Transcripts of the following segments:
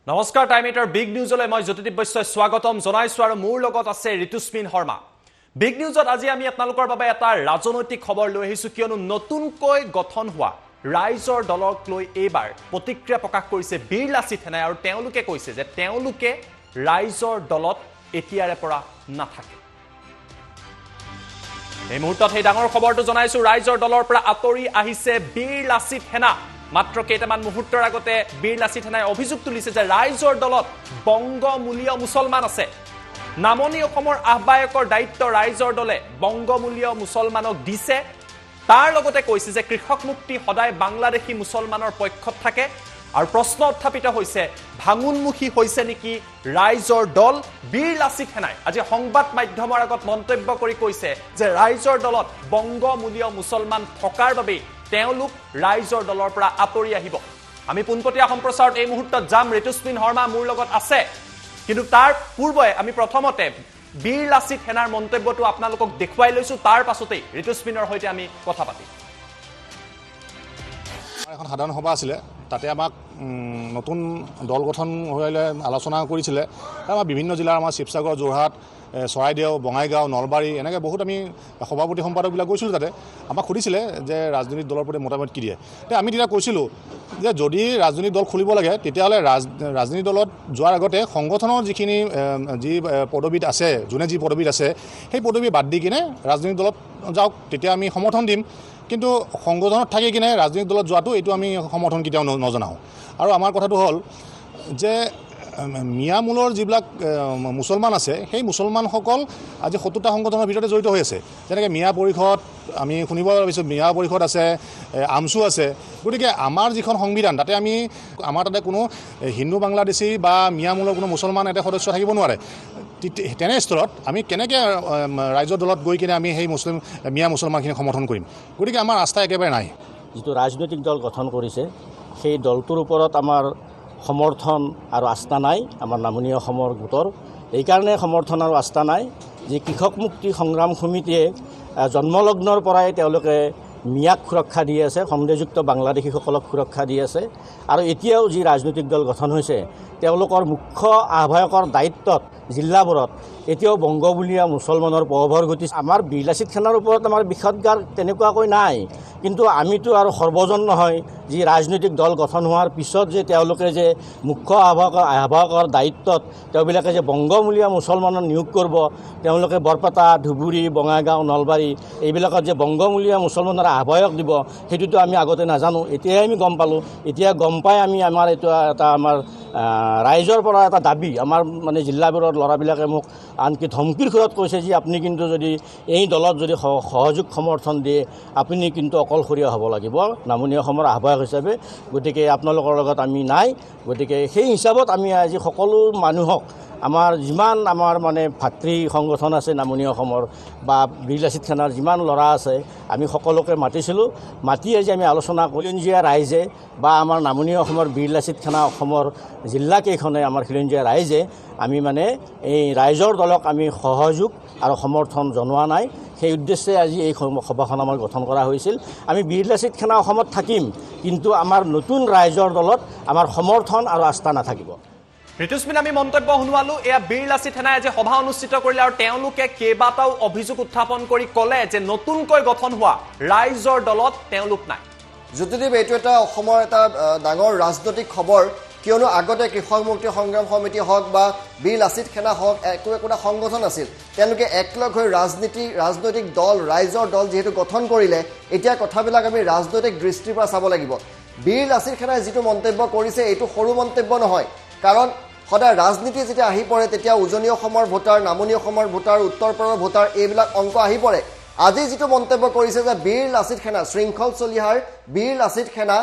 নমস্কাৰ টাইম এটাৰ বিগ নিউজলৈ মই জ্যোতিদীপ বৈশ্যই স্বাগতম জনাইছো আৰু মোৰ লগত আছে ঋতুস্মিন শৰ্মা। বিগ নিউজত আজি আমি আপোনালোকৰ বাবে এটা ৰাজনৈতিক খবৰ লৈ আহিছো কিয়নো নতুনকৈ গঠন হোৱা ৰাইজৰ দলক লৈ এইবাৰ প্ৰতিক্ৰিয়া প্ৰকাশ কৰিছে বীৰ লাচিত সেনাই আৰু তেওঁলোকে কৈছে যে তেওঁলোকে ৰাইজৰ দলত এতিয়াৰে পৰা নাথাকে। এই মুহূৰ্তত সেই ডাঙৰ খবৰটো জনাইছো ৰাইজৰ দলৰ পৰা আঁতৰি আহিছে বীৰ লাচিত সেনা। মাত্ৰ কেইটামান মুহূৰ্তৰ আগতে বীৰ লাচিত সেনাই অভিযোগ তুলিছে যে ৰাইজৰ দলত বংগমূলীয় মুছলমান আছে। নামনি অসমৰ আহ্বায়কৰ দায়িত্ব ৰাইজৰ দলে বংগমূলীয় মুছলমানক দিছে। তাৰ লগতে কৈছে যে কৃষক মুক্তি সদায় বাংলাদেশী মুছলমানৰ পক্ষত থাকে আৰু প্ৰশ্ন উত্থাপিত হৈছে ভাঙোনমুখী হৈছে নেকি ৰাইজৰ দল। বীৰ লাচিত সেনাই আজি সংবাদ মাধ্যমৰ আগত মন্তব্য কৰি কৈছে যে ৰাইজৰ দলত বংগমূলীয় মুছলমান থকাৰ বাবেই তেওঁলোক ৰাইজৰ দলৰ পৰা আঁতৰি আহিব। আমি পোনপটীয়া সম্প্ৰচাৰত এই মুহূৰ্তত যাম। ঋতুস্মিন শৰ্মা মোৰ লগত আছে, কিন্তু তাৰ পূৰ্বে আমি প্ৰথমতে বীৰ লাচিত সেনাৰ মন্তব্যটো আপোনালোকক দেখুৱাই লৈছো, তাৰ পাছতেই ঋতুস্মিনৰ সৈতে আমি কথা পাতিম। এখন সাধাৰণ সভা আছিলে, তাতে আমাক নতুন দল গঠন হ'লে আলোচনা কৰিছিলে। আমাৰ বিভিন্ন জিলাৰ আমাৰ শিৱসাগৰ, যোৰহাট, চৰাইদেউ, বঙাইগাঁও, নলবাৰী এনেকৈ বহুত আমি সভাপতি সম্পাদকবিলাক গৈছিলোঁ। তাতে আমাক সুধিছিলে যে ৰাজনৈতিক দলৰ প্ৰতি মতামত কি দিয়ে। আমি তেতিয়া কৈছিলোঁ যে যদি ৰাজনৈতিক দল খুলিব লাগে তেতিয়াহ'লে ৰাজনৈতিক দলত যোৱাৰ আগতে সংগঠনৰ যিখিনি যি পদবীত আছে, যোনে যি পদবীত আছে সেই পদবী বাদ দি কিনে ৰাজনৈতিক দলত যাওক, তেতিয়া আমি সমৰ্থন দিম। কিন্তু সংগঠনত থাকি কিনে ৰাজনৈতিক দলত যোৱাটো এইটো আমি সমৰ্থন কেতিয়াও নজনাওঁ। আৰু আমাৰ কথাটো হ'ল যে মিয়ামূলৰ যিবিলাক মুছলমান আছে সেই মুছলমানসকল আজি 70টা সংগঠনৰ ভিতৰতে জড়িত হৈ আছে। যেনেকৈ মিয়া পৰিষদ আমি শুনিব পাৰিছোঁ, মিয়া পৰিষদ আছে, আমচু আছে। গতিকে আমাৰ যিখন সংবিধান তাতে আমাৰ তাতে কোনো হিন্দু বাংলাদেশী বা মিয়ামূলৰ কোনো মুছলমান এটা সদস্য থাকিব নোৱাৰে। তেনে স্তৰত আমি কেনেকৈ ৰাইজৰ দলত গৈ কিনে আমি সেই মিয়া মুছলমানখিনি সমৰ্থন কৰিম? গতিকে আমাৰ আস্থা একেবাৰে নাই। যিটো ৰাজনৈতিক দল গঠন কৰিছে সেই দলটোৰ ওপৰত আমাৰ সমৰ্থন আৰু আস্থা নাই। আমাৰ নামনি অসমৰ গোটৰ এইকাৰণে সমৰ্থন আৰু আস্থা নাই যে কৃষক মুক্তি সংগ্ৰাম সমিতিয়ে জন্মলগ্নৰ পৰাই তেওঁলোকে মিয়াক সুৰক্ষা দি আছে, সন্দেহযুক্ত বাংলাদেশীসকলক সুৰক্ষা দি আছে। আৰু এতিয়াও যি ৰাজনৈতিক দল গঠন হৈছে তেওঁলোকৰ মুখ্য আহ্বায়কৰ দায়িত্বত জিলাবোৰত এতিয়াও বংগমূলীয় মুছলমানৰ প্ৰভাৱৰ গতি। আমাৰ বীৰ লাচিত সেনাৰ ওপৰত আমাৰ বিষদগাৰ তেনেকুৱাকৈ নাই, কিন্তু আমিতো আৰু সৰ্বজন নহয় যি ৰাজনৈতিক দল গঠন হোৱাৰ পিছত যে তেওঁলোকে যে মুখ্য আহ্বায়কৰ দায়িত্বত তেওঁবিলাকে যে বংগমূলীয় মুছলমানৰ নিয়োগ কৰিব, তেওঁলোকে বৰপেটা, ধুবুৰী, বঙাইগাঁও, নলবাৰী এইবিলাকত যে বংগমূলীয় মুছলমানৰ আহ্বায়ক দিব সেইটোতো আমি আগতে নাজানো। এতিয়াই আমি গম পালোঁ। এতিয়া গম পাই আমাৰ এইটো এটা আমাৰ ৰাইজৰ পৰা এটা দাবী। আমাৰ মানে জিলাবোৰৰ ল'ৰাবিলাকে মোক আনকি ধমকিৰ সুৰত কৈছে যে আপুনি কিন্তু যদি এই দলত যদি সহযোগ সমৰ্থন দিয়ে আপুনি কিন্তু অকলশৰীয়া হ'ব লাগিব নামনি অসমৰ আহ্বায়ক হিচাপে। গতিকে আপোনালোকৰ লগত আমি নাই। গতিকে সেই হিচাপত আমি আজি সকলো মানুহক আমাৰ যিমান আমাৰ মানে ভাতৃ সংগঠন আছে নামনি অসমৰ বা বীৰ লাচিত সেনাৰ যিমান ল'ৰা আছে আমি সকলোকে মাতিছিলোঁ। মাতি আজি আমি আলোচনা খিলঞ্জীয়া ৰাইজে বা আমাৰ নামনি অসমৰ বীৰ লাচিত সেনা অসমৰ জিলাকেইখনে আমাৰ খিলঞ্জীয়া ৰাইজে আমি মানে এই ৰাইজৰ দলক আমি সহযোগ আৰু সমৰ্থন জনোৱা নাই। সেই উদ্দেশ্যে আজি এই সভাখন আমাৰ গঠন কৰা হৈছিল। আমি বীৰ লাচিত সেনা অসমত থাকিম, কিন্তু আমাৰ নতুন ৰাইজৰ দলত আমাৰ সমৰ্থন আৰু আস্থা নাথাকিব। ঋতুস্মিন আমি মন্তব্য শুনোৱালো। এয়া বীৰ লাচিত সেনাই আজি সভা অনুষ্ঠিত কৰিলে আৰু তেওঁলোকে কেইবাটাও অভিযোগ উত্থাপন কৰি ক'লে যে নতুনকৈ গঠন হোৱা ৰাইজৰ দলত তেওঁলোক নাই। জ্যোতিদীপ, এইটো এটা অসমৰ এটা ডাঙৰ ৰাজনৈতিক খবৰ, কিয়নো আগতে কৃষক মুক্তি সংগ্ৰাম সমিতি হওক বা বীৰ লাচিত সেনা হওক একোটা সংগঠন আছিল। তেওঁলোকে একলগ হৈ ৰাজনৈতিক দল, ৰাইজৰ দল যিহেতু গঠন কৰিলে, এতিয়া কথাবিলাক আমি ৰাজনৈতিক দৃষ্টিৰ পৰা চাব লাগিব। বীৰ লাচিত সেনাই যিটো মন্তব্য কৰিছে এইটো সৰু মন্তব্য নহয়, কাৰণ সদায় ৰাজনীতি যেতিয়া আহি পৰে তেতিয়া উজনি অসমৰ ভোটাৰ, নামনি অসমৰ ভোটাৰ, উত্তৰ পূবৰ ভোটাৰ এইবিলাক অংক আহি পৰে। আজি যিটো মন্তব্য কৰিছে যে বীৰ লাচিত সেনা, শৃংখল চলিহাৰ বীৰ লাচিত সেনা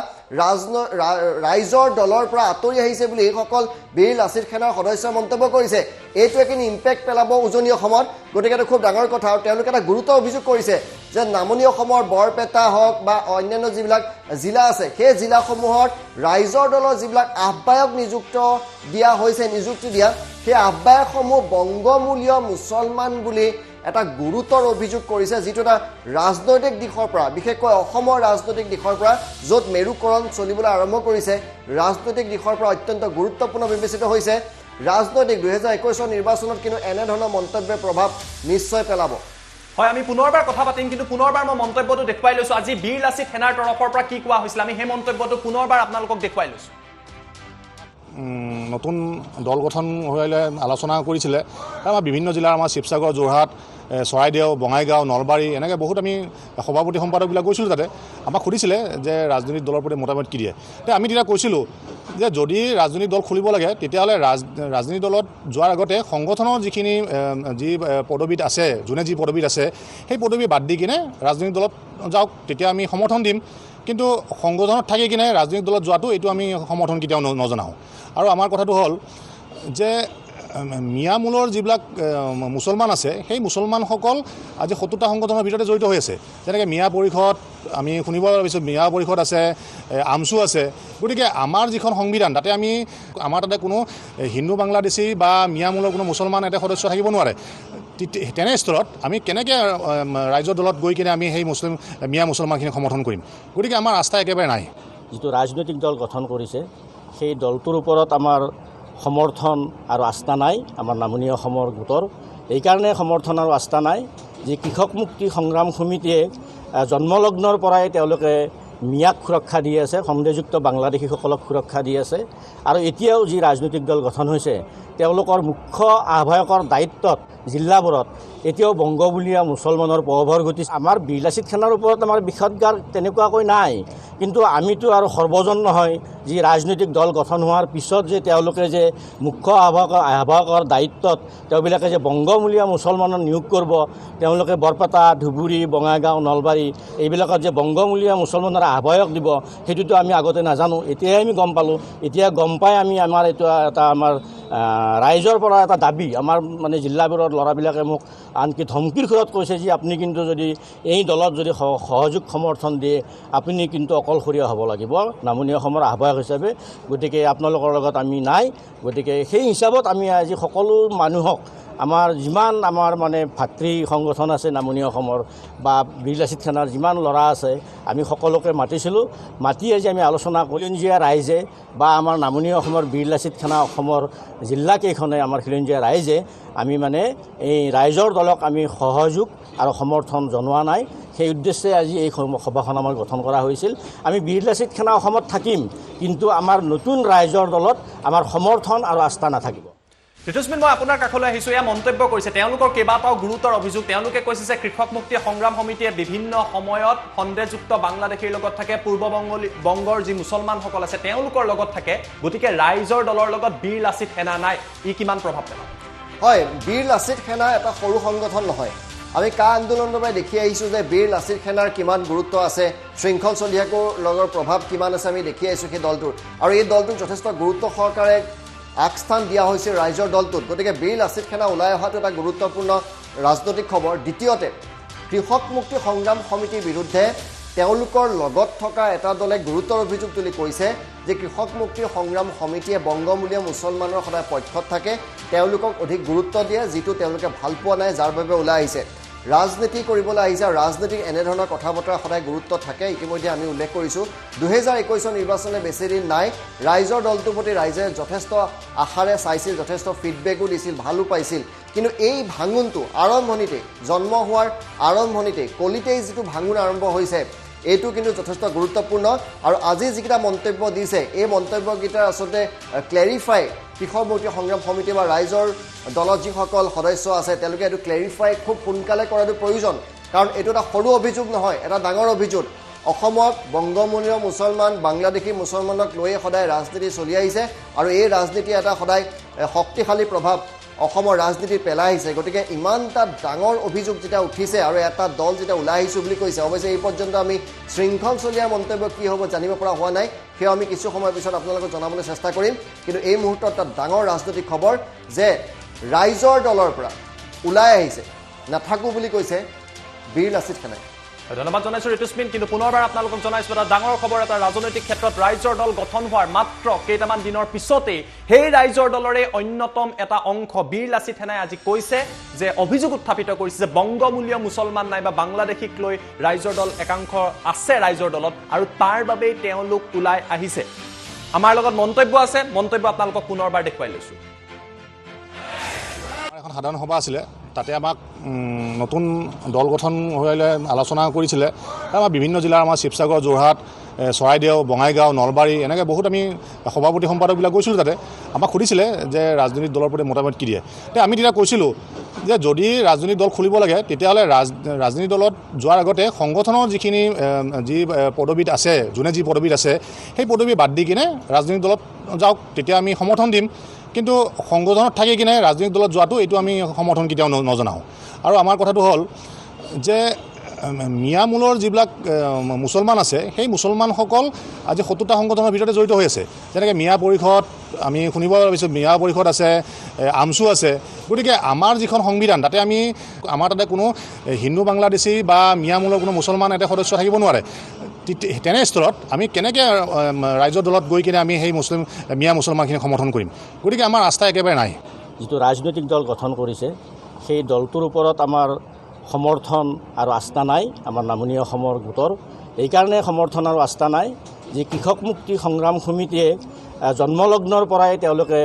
ৰাইজৰ দলৰ পৰা আঁতৰি আহিছে বুলি এইসকল বীৰ লাচিত সেনাৰ সদস্যই মন্তব্য কৰিছে, এইটো এখিনি ইম্পেক্ট পেলাব উজনি অসমত। গতিকে এইটো খুব ডাঙৰ কথা। আৰু তেওঁলোকে এটা গুৰুতৰ অভিযোগ কৰিছে যে নামনি অসমৰ বৰপেটা হওক বা অন্যান্য যিবিলাক জিলা আছে সেই জিলাসমূহত ৰাইজৰ দলৰ যিবিলাক আহ্বায়ক নিযুক্তি দিয়া সেই আহ্বায়কসমূহ বংগমূলীয় মুছলমান বুলি এটা গুৰুতৰ অভিযোগ কৰিছে, যিটো এটা ৰাজনৈতিক দিশৰ পৰা, বিশেষকৈ অসমৰ ৰাজনৈতিক দিশৰ পৰা, য'ত মেৰুকৰণ চলিবলৈ আৰম্ভ কৰিছে, ৰাজনৈতিক দিশৰ পৰা অত্যন্ত গুৰুত্বপূৰ্ণ বিবেচিত হৈছে। ৰাজনৈতিক 2021 নিৰ্বাচনত কিন্তু এনেধৰণৰ মন্তব্যৰ প্ৰভাৱ নিশ্চয় পেলাব। হয়, আমি পুনৰবাৰ কথা পাতিম, কিন্তু পুনৰবাৰ মই মন্তব্যটো দেখুৱাই লৈছোঁ। আজি বীৰ লাচিত সেনাৰ তৰফৰ পৰা কি কোৱা হৈছিল, আমি সেই মন্তব্যটো পুনৰবাৰ আপোনালোকক দেখুৱাই লৈছোঁ। নতুন দল গঠন হ'লে আলোচনা কৰিছিলে। আমাৰ বিভিন্ন জিলাৰ আমাৰ শিৱসাগৰ, যোৰহাট, চৰাইদেউ, বঙাইগাঁও, নলবাৰী এনেকৈ বহুত আমি সভাপতি সম্পাদকবিলাক গৈছিলোঁ। তাতে আমাক সুধিছিলে যে ৰাজনৈতিক দলৰ প্ৰতি মতামত কি দিয়ে। আমি তেতিয়া কৈছিলোঁ যে যদি ৰাজনৈতিক দল খুলিব লাগে তেতিয়াহ'লে ৰাজনৈতিক দলত যোৱাৰ আগতে সংগঠনৰ যিখিনি যি পদবীত আছে, যোনে যি পদবীত আছে সেই পদবী বাদ দি কিনে ৰাজনৈতিক দলত যাওক, তেতিয়া আমি সমৰ্থন দিম। কিন্তু সংগঠনত থাকি কিনে ৰাজনৈতিক দলত যোৱাটো এইটো আমি সমৰ্থন কেতিয়াও নজনাওঁ। আৰু আমাৰ কথাটো হ'ল যে মিয়ামূলৰ যিবিলাক মুছলমান আছে সেই মুছলমানসকল আজি 70টা সংগঠনৰ ভিতৰতে জড়িত হৈ আছে। যেনেকৈ মিয়া পৰিষদ আমি শুনিব পাৰিছোঁ, মিয়া পৰিষদ আছে, আমচু আছে। গতিকে আমাৰ যিখন সংবিধান তাতে আমাৰ তাতে কোনো হিন্দু বাংলাদেশী বা মিয়ামূলৰ কোনো মুছলমান এটা সদস্য থাকিব নোৱাৰে। তেনে স্তৰত আমি কেনেকৈ ৰাইজৰ দলত গৈ কিনে আমি সেই মিয়া মুছলমানখিনিক সমৰ্থন কৰিম? গতিকে আমাৰ আস্থা একেবাৰে নাই। যিটো ৰাজনৈতিক দল গঠন কৰিছে সেই দলটোৰ ওপৰত আমাৰ সমৰ্থন আৰু আস্থা নাই আমাৰ নামনি অসমৰ গোটৰ। এইকাৰণে সমৰ্থন আৰু আস্থা নাই যে কৃষক মুক্তি সংগ্ৰাম সমিতিয়ে জন্মলগ্নৰ পৰাই তেওঁলোকে মিয়াক সুৰক্ষা দি আছে, সন্দেহযুক্ত বাংলাদেশীসকলক সুৰক্ষা দি আছে। আৰু এতিয়াও যি ৰাজনৈতিক দল গঠন হৈছে তেওঁলোকৰ মুখ্য আহ্বায়কৰ দায়িত্বত জিলাবোৰত এতিয়াও বংগবলীয়া মুছলমানৰ প্ৰভাৱৰ গতি। আমাৰ বীৰ লাচিত সেনাৰ ওপৰত আমাৰ বিষদগাৰ তেনেকুৱাকৈ নাই, কিন্তু আমিতো আৰু সৰ্বজন নহয় যি ৰাজনৈতিক দল গঠন হোৱাৰ পিছত যে তেওঁলোকে যে মুখ্য আহ্বায়কৰ দায়িত্বত তেওঁবিলাকে যে বংগমূলীয়া মুছলমানৰ নিয়োগ কৰিব, তেওঁলোকে বৰপেটা, ধুবুৰী, বঙাইগাঁও, নলবাৰী এইবিলাকত যে বংগমূলীয়া মুছলমানৰ আহ্বায়ক দিব সেইটোতো আমি আগতে নাজানো। এতিয়াই আমি গম পালোঁ। এতিয়া গম পাই আমাৰ এইটো এটা আমাৰ ৰাইজৰ পৰা এটা দাবী, আমাৰ মানে জিলাবোৰৰ ল'ৰাবিলাকে মোক আনকি ধমকিৰ সুৰত কৈছে যে আপুনি কিন্তু যদি এই দলত যদি সহযোগ সমৰ্থন দিয়ে আপুনি কিন্তু অকলশৰীয়া হ'ব লাগিব নামনি অসমৰ আহ্বায়ক হিচাপে। গতিকে আপোনালোকৰ লগত আমি নাই। গতিকে সেই হিচাপত আমি আজি সকলো মানুহক আমাৰ যিমান আমাৰ মানে ভাতৃ সংগঠন আছে নামনি অসমৰ বা বীৰ লাচিত সেনাৰ যিমান ল'ৰা আছে আমি সকলোকে মাতিছিলোঁ। মাতি আজি আমি আলোচনা খিলঞ্জীয়া ৰাইজে বা আমাৰ নামনি অসমৰ বীৰ লাচিত সেনা অসমৰ জিলাকেইখনে আমাৰ খিলঞ্জীয়া ৰাইজে আমি মানে এই ৰাইজৰ দলক আমি সহযোগ আৰু সমৰ্থন জনোৱা নাই। সেই উদ্দেশ্যে আজি এই সভাখন আমাৰ গঠন কৰা হৈছিল। আমি বীৰ লাচিত সেনা অসমত থাকিম, কিন্তু আমাৰ নতুন ৰাইজৰ দলত আমাৰ সমৰ্থন আৰু আস্থা নাথাকিব। ঋতুস্মিন, মই আপোনাৰ কাষলৈ আহিছোঁ। এয়া মন্তব্য কৰিছে তেওঁলোকৰ কেইবাটাও গুৰুতৰ অভিযোগ। তেওঁলোকে কৈছে যে কৃষক মুক্তি সংগ্ৰাম সমিতিয়ে বিভিন্ন সময়ত সন্দেহযুক্ত বাংলাদেশীৰ লগত থাকে, বংগৰ যি মুছলমানসকল আছে তেওঁলোকৰ লগত থাকে। গতিকে ৰাইজৰ দলৰ লগত বীৰ লাচিত সেনা নাই, ই কিমান প্ৰভাৱ পেলায়? হয়, বীৰ লাচিত সেনা এটা সৰু সংগঠন নহয়। আমি কা আন্দোলনৰ পৰা দেখি আহিছোঁ যে বীৰ লাচিত সেনাৰ কিমান গুৰুত্ব আছে, শৃংখল চলিয়াকৰ লগৰ প্ৰভাৱ কিমান আছে আমি দেখি আহিছোঁ সেই দলটোৰ। আৰু এই দলটোক যথেষ্ট গুৰুত্ব সহকাৰে আগস্থান দিয়া হৈছে ৰাইজৰ দলটোত। গতিকে বীৰ লাচিত সেনা ওলাই অহাটো এটা গুৰুত্বপূৰ্ণ ৰাজনৈতিক খবৰ। দ্বিতীয়তে, কৃষক মুক্তি সংগ্ৰাম সমিতিৰ বিৰুদ্ধে তেওঁলোকৰ লগত থকা এটা দলে গুৰুতৰ অভিযোগ তুলি কৈছে যে কৃষক মুক্তি সংগ্ৰাম সমিতিয়ে বংগমূলীয় মুছলমানৰ সদায় পক্ষত থাকে, তেওঁলোকক অধিক গুৰুত্ব দিয়ে, যিটো তেওঁলোকে ভাল পোৱা নাই, যাৰ বাবে ওলাই আহিছে। ৰাজনীতি কৰিবলৈ আহিছে, ৰাজনীতিক এনেধৰণৰ কথা বতৰা সদায় গুৰুত্ব থাকে। ইতিমধ্যে আমি উল্লেখ কৰিছোঁ 2021 নিৰ্বাচনে বেছিদিন নাই। ৰাইজৰ দলটোৰ প্ৰতি ৰাইজে যথেষ্ট আশাৰে চাইছিল, যথেষ্ট ফিডবেকো দিছিল, ভালো পাইছিল। কিন্তু এই ভাঙোনটো আৰম্ভণিতেই, জন্ম হোৱাৰ আৰম্ভণিতেই, কলিতেই যিটো ভাঙোন আৰম্ভ হৈছে এইটো কিন্তু যথেষ্ট গুৰুত্বপূৰ্ণ। আৰু আজি যিকেইটা মন্তব্য দিছে এই মন্তব্যকেইটা আচলতে ক্লেৰিফাই কৃষক মুক্তি সংগ্ৰাম সমিতি বা ৰাইজৰ দলত যিসকল সদস্য আছে তেওঁলোকে এইটো ক্লেৰিফাই খুব সোনকালে কৰাটো প্ৰয়োজন। কাৰণ এইটো এটা সৰু অভিযোগ নহয়, এটা ডাঙৰ অভিযোগ। অসমত বংগমূলীয় মুছলমান, বাংলাদেশী মুছলমানক লৈয়ে সদায় ৰাজনীতি চলি আহিছে আৰু এই ৰাজনীতি এটা সদায় শক্তিশালী প্ৰভাৱ অসমৰ ৰাজনীতিত পেলাই আহিছে। গতিকে ইমান এটা ডাঙৰ অভিযোগ যেতিয়া উঠিছে আৰু এটা দল যেতিয়া ওলাই আহিছোঁ বুলি কৈছে, অৱশ্যে এই পৰ্যন্ত আমি শৃংখল চলিয়াৰ মন্তব্য কি হ'ব জানিব পৰা হোৱা নাই। সেয়া আমি কিছু সময়ৰ পিছত আপোনালোকক জনাবলৈ চেষ্টা কৰিম। কিন্তু এই মুহূৰ্তত এটা ডাঙৰ ৰাজনৈতিক খবৰ যে ৰাইজৰ দলৰ পৰা ওলাই আহিছে, নাথাকোঁ বুলি কৈছে বীৰ লাচিত সেনাই। ধন্যবাদ জনাইছো ঋতুস্মিন। কিন্তু পুনৰবাৰ আপোনালোকক জনাইছো এটা ডাঙৰ খবৰ, এটা ৰাজনৈতিক ক্ষেত্ৰত ৰাইজৰ দল গঠন হোৱাৰ মাত্ৰ কেইটামান দিনৰ পিছতেই সেই ৰাইজৰ দলৰে অন্যতম এটা অংশ বীৰ লাচিত সেনাই আজি কৈছে যে অভিযোগ উত্থাপিত কৰিছে যে বংগমূলীয় মুছলমান নাইবা বাংলাদেশীক লৈ ৰাইজৰ দল একাংশ আছে ৰাইজৰ দলত, আৰু তাৰ বাবেই তেওঁলোক ওলাই আহিছে। আমাৰ লগত মন্তব্য আছে, মন্তব্য আপোনালোকক পুনৰবাৰ দেখুৱাই লৈছো। এখন সাধাৰণ সভা আছিলে, তাতে আমাক নতুন দল গঠন হৈ আলোচনা কৰিছিলে। আমাৰ বিভিন্ন জিলাৰ আমাৰ শিৱসাগৰ, যোৰহাট, চৰাইদেউ, বঙাইগাঁও, নলবাৰী এনেকৈ বহুত আমি সভাপতি সম্পাদকবিলাক গৈছিলোঁ। তাতে আমাক সুধিছিলে যে ৰাজনৈতিক দলৰ প্ৰতি মতামত কি দিয়ে। আমি তেতিয়া কৈছিলোঁ যে যদি ৰাজনৈতিক দল খুলিব লাগে তেতিয়াহ'লে ৰাজনৈতিক দলত যোৱাৰ আগতে সংগঠনৰ যিখিনি যি পদবীত আছে, যোনে যি পদবীত আছে সেই পদবী বাদ দি কিনে ৰাজনৈতিক দলত যাওক, তেতিয়া আমি সমৰ্থন দিম। কিন্তু সংগঠনত থাকি কিনে ৰাজনৈতিক দলত যোৱাটো এইটো আমি সমৰ্থন কেতিয়াও নজনাওঁ। আৰু আমাৰ কথাটো হ'ল যে মিয়ামূলৰ যিবিলাক মুছলমান আছে সেই মুছলমানসকল আজি 70টা সংগঠনৰ ভিতৰতে জড়িত হৈ আছে। যেনেকৈ মিয়া পৰিষদ আমি শুনিব পাৰিছোঁ, মিয়া পৰিষদ আছে, আমচু আছে। গতিকে আমাৰ যিখন সংবিধান তাতে আমাৰ তাতে কোনো হিন্দু বাংলাদেশী বা মিয়ামূলৰ কোনো মুছলমান এটা সদস্য থাকিব নোৱাৰে। তেনে স্তৰত আমি কেনেকৈ ৰাইজৰ দলত গৈ কিনে আমি সেই মিয়া মুছলমানখিনিক সমৰ্থন কৰিম? গতিকে আমাৰ আস্থা একেবাৰে নাই। যিটো ৰাজনৈতিক দল গঠন কৰিছে সেই দলটোৰ ওপৰত আমাৰ সমৰ্থন আৰু আস্থা নাই আমাৰ নামনি অসমৰ গোটৰ। এইকাৰণে সমৰ্থন আৰু আস্থা নাই যে কৃষক মুক্তি সংগ্ৰাম সমিতিয়ে জন্মলগ্নৰ পৰাই তেওঁলোকে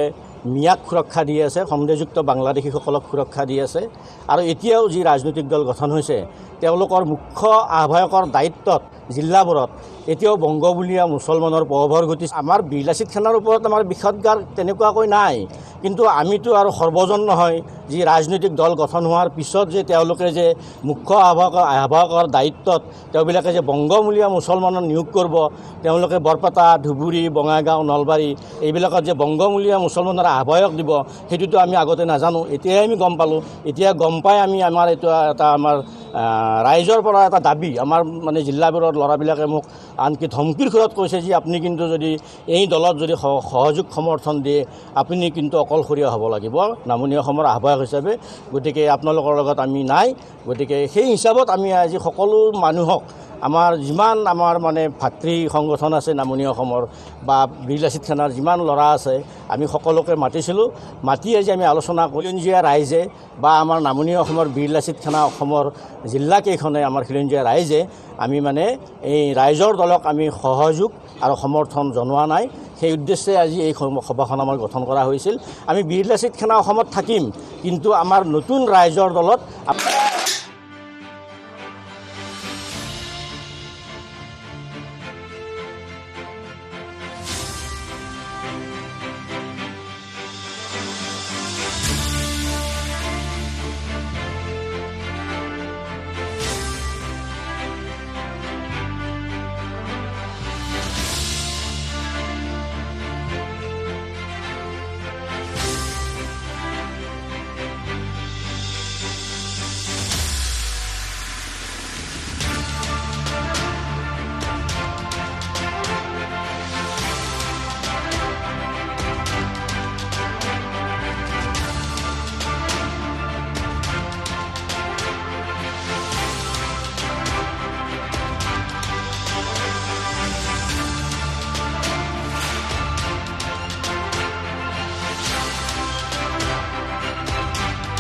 মিয়াক সুৰক্ষা দি আছে, সন্দেহযুক্ত বাংলাদেশীসকলক সুৰক্ষা দি আছে। আৰু এতিয়াও যি ৰাজনৈতিক দল গঠন হৈছে তেওঁলোকৰ মুখ্য আহ্বায়কৰ দায়িত্বত জিলাবোৰত এতিয়াও বংগমূলীয় মুছলমানৰ প্ৰভাৱৰ ঘটিছে। আমাৰ বীৰ লাচিত সেনাৰ ওপৰত আমাৰ বিষদগাৰ তেনেকুৱাকৈ নাই, কিন্তু আমিতো আৰু সৰ্বজন নহয় যি ৰাজনৈতিক দল গঠন হোৱাৰ পিছত যে তেওঁলোকে যে মুখ্য আহ্বায়কৰ দায়িত্বত তেওঁবিলাকে যে বংগমূলীয় মুছলমানৰ নিয়োগ কৰিব, তেওঁলোকে বৰপেটা, ধুবুৰী, বঙাইগাঁও, নলবাৰী এইবিলাকত যে বংগমূলীয় মুছলমানৰ আহ্বায়ক দিব সেইটোতো আমি আগতে নাজানো, এতিয়াই আমি গম পালোঁ। এতিয়া গম পাই আমাৰ এইটো এটা আমাৰ ৰাইজৰ পৰা এটা দাবী, আমাৰ মানে জিলাবোৰৰ ল'ৰাবিলাকে মোক আনকি ধমকিৰ সুৰত কৈছে যে আপুনি কিন্তু যদি এই দলত যদি সহযোগ সমৰ্থন দিয়ে আপুনি কিন্তু অকলশৰীয়া হ'ব লাগিব নামনি অসমৰ আহ্বায়ক হিচাপে। গতিকে আপোনালোকৰ লগত আমি নাই। গতিকে সেই হিচাপত আমি আজি সকলো মানুহক আমাৰ যিমান আমাৰ মানে ভাতৃ সংগঠন আছে নামনি অসমৰ বা বীৰ লাচিত সেনাৰ যিমান ল'ৰা আছে আমি সকলোকে মাতিছিলোঁ। মাতি আজি আমি আলোচনা খিলঞ্জীয়া ৰাইজে বা আমাৰ নামনি অসমৰ বীৰ লাচিত সেনা অসমৰ জিলাকেইখনে আমাৰ খিলঞ্জীয়া ৰাইজে আমি মানে এই ৰাইজৰ দলক আমি সহযোগ আৰু সমৰ্থন জনোৱা নাই। সেই উদ্দেশ্যে আজি এই সভাখন আমাৰ গঠন কৰা হৈছিল। আমি বীৰ লাচিত সেনা অসমত থাকিম, কিন্তু আমাৰ নতুন ৰাইজৰ দলত